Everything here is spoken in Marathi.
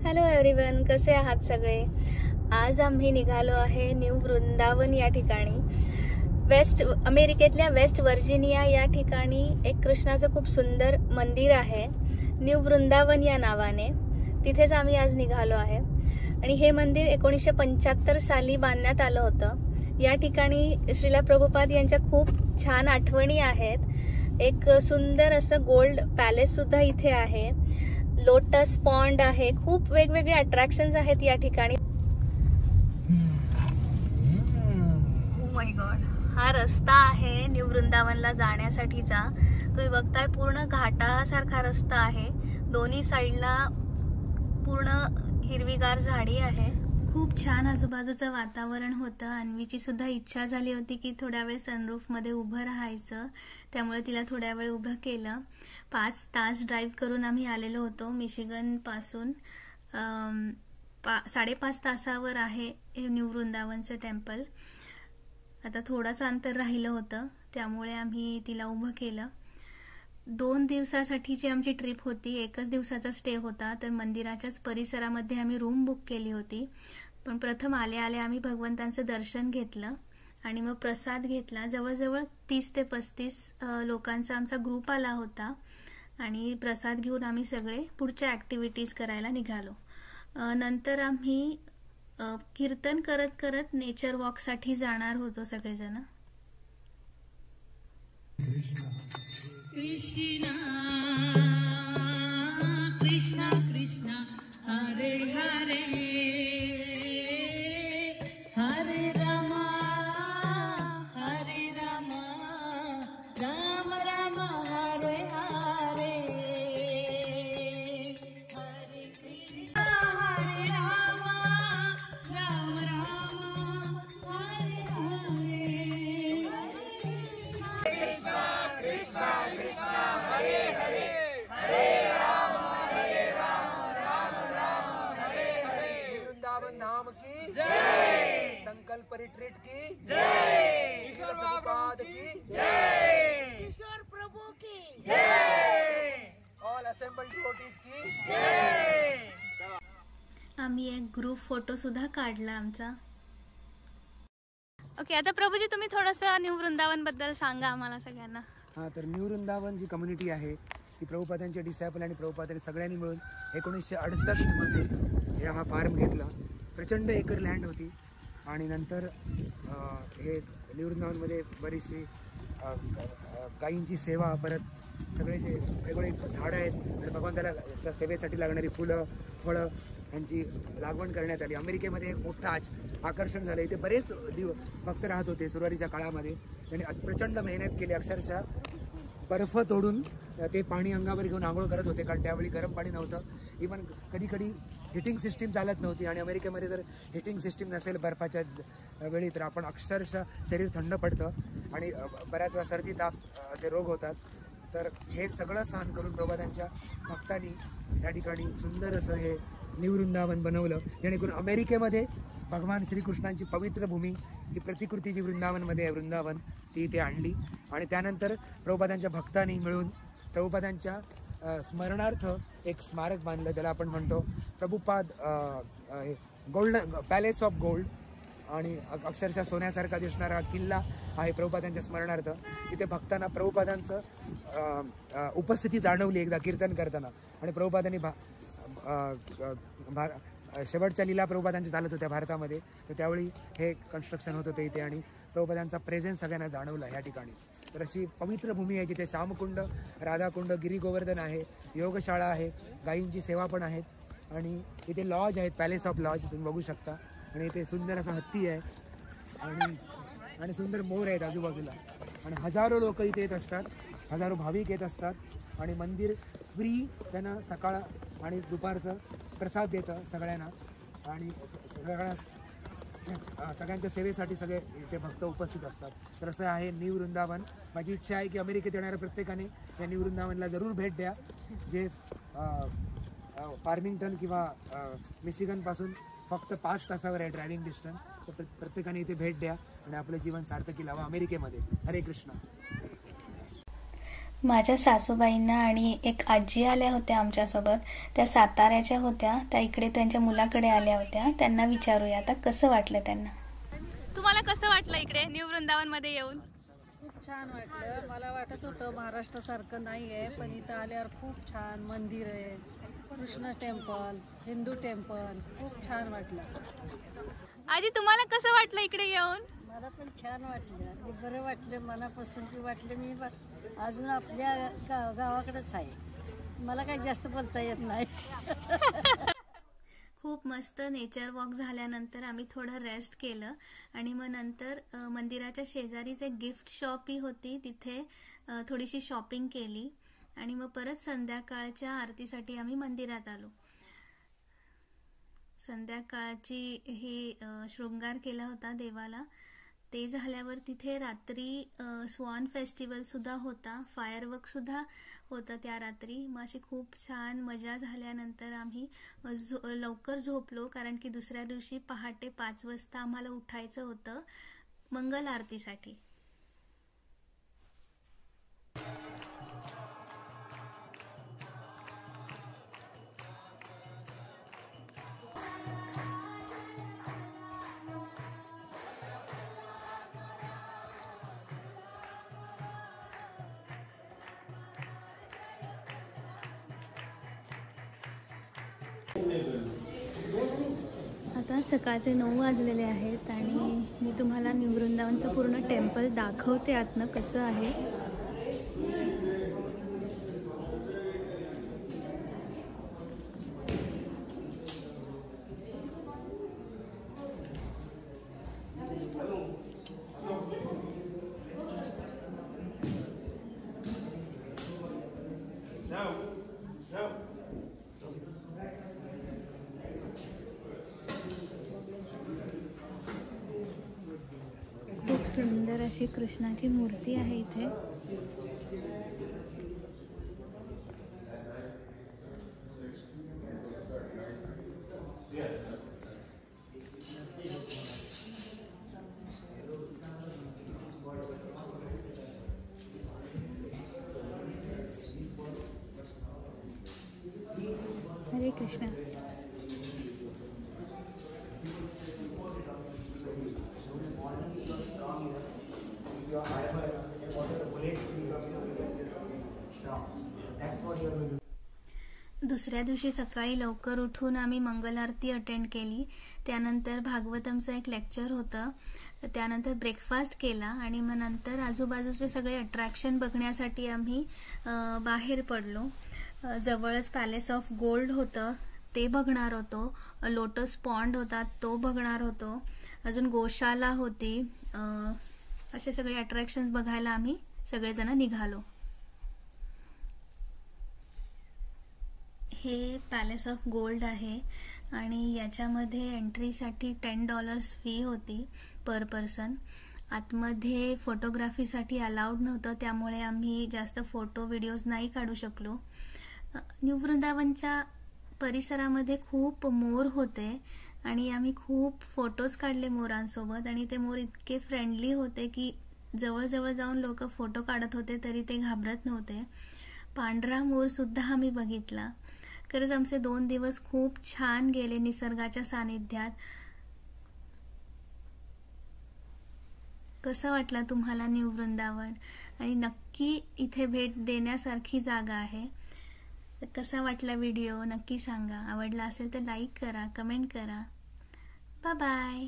हॅलो एव्हरीवन, कसे आहात सगळे। आज आम्ही निघालो आहे न्यू वृंदावन या ठिकाणी। अमेरिकेतल्या वेस्ट वर्जिनिया या ठिकाणी एक कृष्णाचं खूप सुंदर मंदिर आहे, न्यू वृंदावन या नावाने। तिथेच आम्ही आज निघालो आहे आणि हे मंदिर 1975 साली बांधण्यात आलं होतं। या ठिकाणी श्रीला प्रभुपाद यांच्या खूप छान आठवणी आहेत। एक सुंदर असं गोल्ड पॅलेस सुद्धा इथे आहे, लोटस पॉन्ड आहे, खूप वेगवेगळे अट्रॅक्शन्स आहेत या ठिकाणी। ओ माय गॉड, हा रस्ता आहे न्यू वृंदावनला जाण्यासाठीचा। तुम्ही बघताय पूर्ण घाटासारखा रस्ता आहे, दोन्ही साइडला पूर्ण हिरवीगार झाडी आहे। खूप छान आजूबाजूचं वातावरण होतं। अन्वीची सुद्धा इच्छा झाली होती की थोड्या वेळ सनरूफ मध्ये उभं राहायचं, त्यामुळे तिला थोड्या वेळ उभं केलं। 5 तास ड्राईव्ह करून आम्ही आलेलो होतो मिशिगन पासून। 5.5 तासावर आहे हे न्यू वृंदावनचं टेम्पल। आता थोडंसं अंतर राहिलं होतं, त्यामुळे आम्ही तिला उभं केलं। 2 दिवसासाठीची आमची ट्रिप होती, एकच दिवसाचा स्टे होता, तर मंदिराच्याच परिसरामध्ये आम्ही रूम बुक केली होती। पण प्रथम आल्या आल्या आम्ही भगवंतांचं दर्शन घेतलं आणि मग प्रसाद घेतला। जवळजवळ 30 ते 35 लोकांचा आमचा ग्रुप आला होता आणि प्रसाद घेऊन आम्ही सगळे पुढच्या ऍक्टिव्हिटीज करायला निघालो। नंतर आम्ही कीर्तन करत करत नेचर वॉक साठी जाणार होतो सगळेजण। कृष्णा कृष्णा कृष्णा हरे हरे हरे रामा राम राम हरे हरे हरे कृष्णा हरे रामा राम राम हरे हरे कृष्णा कृष्णा हरे हरे हरे राम राम राम हरे हरे। वृंदावन धाम की जय, संकल्प रिट्रीट की जय, ईश्वर प्रभुपाद की जय, ईश्वर प्रभु की जय, ऑल असेंबल्ड डिवोटीज की जय। आम्ही एक ग्रुप फोटो सुद्धा काढला आमचा। ओके, आता प्रभूजी तुम्ही थोडंसं न्यू वृंदावन बद्दल सांगा आम्हाला सगळ्यांना। हां, तर न्यू वृंदावन जी कम्युनिटी आहे ती प्रभुपादांचे डिसायपल आणि प्रभुपादांनी सगळ्यांनी मिळून 1968 मध्ये हा फार्म घेतला। प्रचंड एकर लँड होती आणि नंतर हे न्यू वृंदावनमध्ये बरीचशी गायींची सेवा, परत सगळे जे वेगवेगळे झाडं आहेत आणि भगवंताला सेवेसाठी लागणारी फुलं फळं यांची लागवड करण्यात आली। अमेरिकेमध्ये एक मोठं आकर्षण झालं, इथे बरेच भक्त राहत होते सुरुवातीच्या काळामध्ये। त्यांनी प्रचंड मेहनत केली, अक्षरशः बर्फ तोडून ते पाणी अंगावर घेऊन आंघोळ करत होते, कारण त्यावेळी गरम पाणी नव्हतं। इव्हन कधी कधी हिटिंग सिस्टीम चालत नव्हती आणि अमेरिकेमध्ये जर हिटिंग सिस्टीम नसेल बर्फाच्या वेळी तर आपण अक्षरशः शरीर थंड पडतं आणि बऱ्याच वेळा सर्दी ताप असे रोग होतात। तर हे सगळं सहन करून प्रभुपादांच्या भक्तांनी या ठिकाणी सुंदर असं हे न्यू वृंदावन बनवलं, जेणेकरून अमेरिकेमध्ये भगवान श्रीकृष्णांची पवित्र भूमी जी प्रतिकृती जी वृंदावनमध्ये आहे, वृंदावन, ती इथे आणली। आणि त्यानंतर प्रभुपादांच्या भक्तांनी मिळून प्रभुपादांच्या स्मरणार्थ एक स्मारक बांधलं, त्याला आपण म्हणतो Prabhupada golden palace of gold, आणि अक्षरशः सोन्यासारखा दिसणारा किल्ला आहे प्रभुपादांच्या स्मरणार्थ। तिथे भक्तांना प्रभुपादांचं उपस्थिती जाणवली एकदा कीर्तन करताना, आणि प्रभुपादांनी शेवटच्या लीला प्रभुपादांच्या चालत होत्या भारतामध्ये, तर त्यावेळी हे कन्स्ट्रक्शन होत होते इथे आणि प्रभुपादांचा प्रेझेन्स सगळ्यांना जाणवला या ठिकाणी। तर अशी पवित्र भूमी आहे जिथे श्यामकुंड, राधाकुंड, गिरी गोवर्धन आहे, योगशाळा आहे, गायींची सेवा पण आहेत आणि इथे लॉज आहेत, पॅलेस ऑफ लॉज तुम्ही बघू शकता। आणि इथे सुंदर असा हत्ती आहे आणि सुंदर मोर आहेत आजूबाजूला, आणि हजारो लोक इथे येत असतात, हजारो भाविक येत असतात आणि मंदिर फ्री त्यांना सकाळ आणि दुपारचं प्रसाद देतं सगळ्यांना, आणि सगळ्यांच्या सेवेसाठी सगळे इथे भक्त उपस्थित असतात। तर असं आहे न्यू वृंदावन। माझी इच्छा आहे की अमेरिकेत येणाऱ्या प्रत्येकाने या न्यू वृंदावनला जरूर भेट द्या, जे फार्मिंग्टन किंवा मिशिगनपासून फक्त 5 तासावर आहे ड्रायव्हिंग डिस्टन्स। तर प्रत्येकाने इथे भेट द्या आणि आपलं जीवन सार्थकी लावा अमेरिकेमध्ये। हरे कृष्णा। माझ्या सासूबाईंना आणि एक आजी आल्या होत्या आमच्यासोबत. त्या साताऱ्याच्या होत्या. त्या इकडे त्यांच्या मुलाकडे आल्या होत्या. त्यांना विचारूया आता कसं वाटलं त्यांना. तुम्हाला कसं वाटलं इकडे न्यू वृंदावन मध्ये येऊन? खूप छान वाटलं. मला वाटत होतं महाराष्ट्रासारखं नाही आहे, पण इथं आल्यावर खूप छान मंदिर आहे. कृष्ण टेम्पल, हिंदू टेम्पल, खूप छान वाटलं. आजी तुम्हाला कसं वाटलं इकडे येऊन? मला पण छान वाटलं. अगदी बरं वाटलं, मनापासून की वाटलं मी अजून आपल्या गावाकडेच आहे. मला काही जास्त बोलता येत नाही. खूप मस्त नेचर वॉक झाल्यानंतर आम्ही थोडं रेस्ट केलं आणि मग नंतर मंदिराच्या शेजारीच एक गिफ्ट शॉपही होती, तिथे थोडीशी शॉपिंग केली आणि मग परत संध्याकाळच्या आरतीसाठी आम्ही मंदिरात आलो. संध्याकाळची ही शृंगार केला होता देवाला. ते झाल्यावर तिथे रात्री स्वान फेस्टिवल सुद्धा होता, फायरवर्क सुद्धा होतं त्या रात्री. मग अशी खूप छान मजा झाल्यानंतर आम्ही लवकर झोपलो, कारण की दुसऱ्या दिवशी पहाटे 5 वाजता आम्हाला उठायचं होतं मंगल आरतीसाठी. आता सकाळचे 9 वाजलेले आहेत आणि मी तुम्हाला न्यू वृंदावनचं पूर्ण टेम्पल दाखवते आतनं कसं आहे. खूप सुंदर अशी कृष्णाची मूर्ती आहे इथे. हरे कृष्ण. दुसऱ्या दिवशी सकाळी लवकर उठून आम्ही मंगल आरती अटेंड केली. त्यानंतर भागवतमचं एक लेक्चर होतं. त्यानंतर ब्रेकफास्ट केला आणि मग नंतर आजूबाजूचे सगळे अट्रॅक्शन बघण्यासाठी आम्ही बाहेर पडलो. जवळच पॅलेस ऑफ गोल्ड होतं, ते बघणार होतो. लोटस पॉन्ड होता, तो बघणार होतो. अजून गोशाला होती. असे सगळे अट्रॅक्शन्स बघायला आम्ही सगळेजण निघालो. हे पॅलेस ऑफ गोल्ड आहे आणि याच्यामध्ये एंट्रीसाठी $10 फी होती पर पर्सन. आतमध्ये फोटोग्राफीसाठी अलाउड नव्हतं, त्यामुळे आम्ही जास्त फोटो व्हिडिओज नाही काढू शकलो. न्यू वृंदावनच्या परिसरामध्ये खूप मोर होते आणि आम्ही खूप फोटोज काढले मोरांसोबत आणि ते मोर इतके फ्रेंडली होते की जवळजवळ जाऊन लोक फोटो काढत होते तरी ते घाबरत नव्हते. पांढरा मोर सुद्धा आम्ही बघितला. खरंच आमचे 2 दिवस खूप छान गेले निसर्गाच्या सानिध्यात. कसं वाटलं तुम्हाला न्यू वृंदावन? आणि नक्की इथे भेट देण्यासारखी जागा आहे. कसा वाटला व्हिडिओ नक्की सांगा. आवडला असेल तर लाईक करा, कमेंट करा. Bye bye.